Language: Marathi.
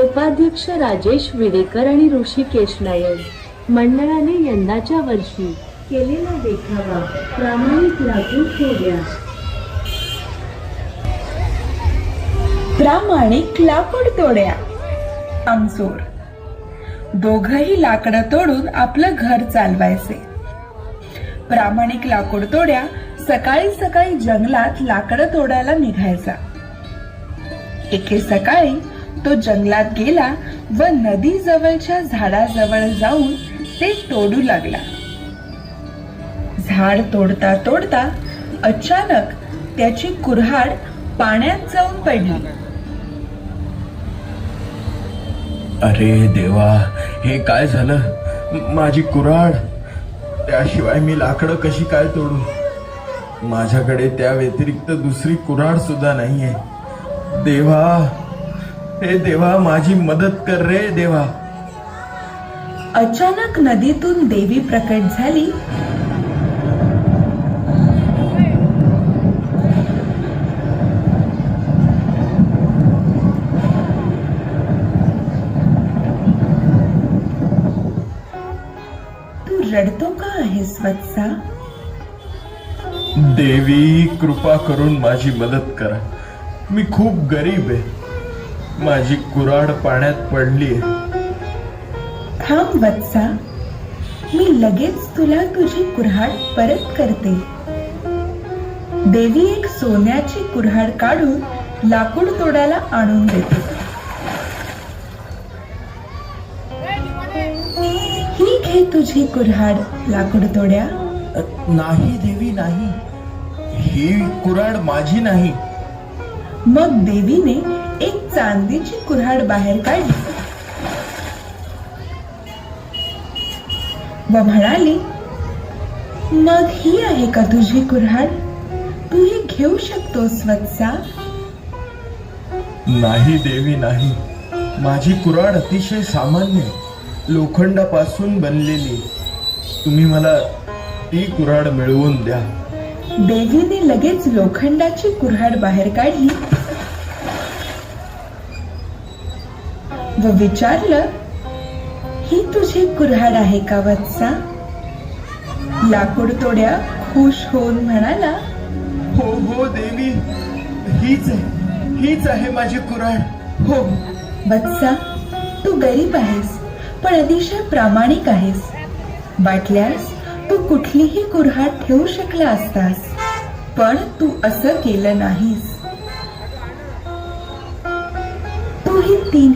उपाध्यक्ष राजेश विडेकर आणि ऋषिकेश नायर मंडळाने यंदाच्या वर्षी केलेला देखावा प्रामाणिक लाकूड तोड्या. प्रामाणिक लाकूड तोड्या. आमचोर दोघही लाकडं तोडून आपलं घर चालवायचे. प्रामाणिक लाकूड तोड्या सकाळी सकाळी जंगलात लाकडं तोडायला निघायचा. एके सकाळी तो जंगलात गेला व नदी जवळच्या झाडाजवळ जाऊन ते तोडू लागला. झाड तोडता तोडता अचानक त्याची कुऱ्हाड पाण्यात जाऊन पडली. अरे देवा, हे काय झालं? माझी कुऱ्हाड. त्याशिवाय मी लाकडं कशी काय तोडू? माझ्याकडे त्या व्यतिरिक्त दुसरी कुऱ्हाड सुद्धा नाहीये. देवा, हे देवा, माझी मदत कर रे देवा. अचानक नदीतून देवी प्रकट झाली. तू रडतो का आहेस वत्सा? देवी, कृपा करून माझी मदत करा. मी खूप गरीब आहे. माझी कुऱ्हाड पाण्यात पडलीये. थांब वत्सा, मी लगेच तुला तुझी कुऱ्हाड परत करते. देवी एक सोन्याची कुऱ्हाड काढून लाकूड तोडायला आणून देते. ही घे तुझी कुऱ्हाड लाकूड तोड्या. नाही देवी, नाही. ही कुऱ्हाड माझी नाही. मग देवीने एक चांदीची कुऱ्हाड बाहेर काढली व म्हणाली, मग ही आहे का तुझी कुऱ्हाड? तू ही घेऊ शकतोस वत्सा. नाही देवी, नाही. माझी कुऱ्हाड अतिशय सामान्य, लोखंडापासून बनलेली. तुम्ही मला ती कुऱ्हाड मिळवून द्या. देवीने लगेच लोखंडाची कुऱ्हाड बाहेर काढली व विचारलं, ही तुझी कुऱ्हाड आहे का वत्सा? लाकूड तोड्या खुश होऊन म्हणाला, हो हो देवी, हीच आहे माझी कुऱ्हाड. हो. वत्सा, तू गरीब आहेस पण अतिशय प्रामाणिक आहेस. वाटल्यास तू कुठलीही कुऱ्हाड ठेवू शकला असतास, पण तू असं केलं नाहीस.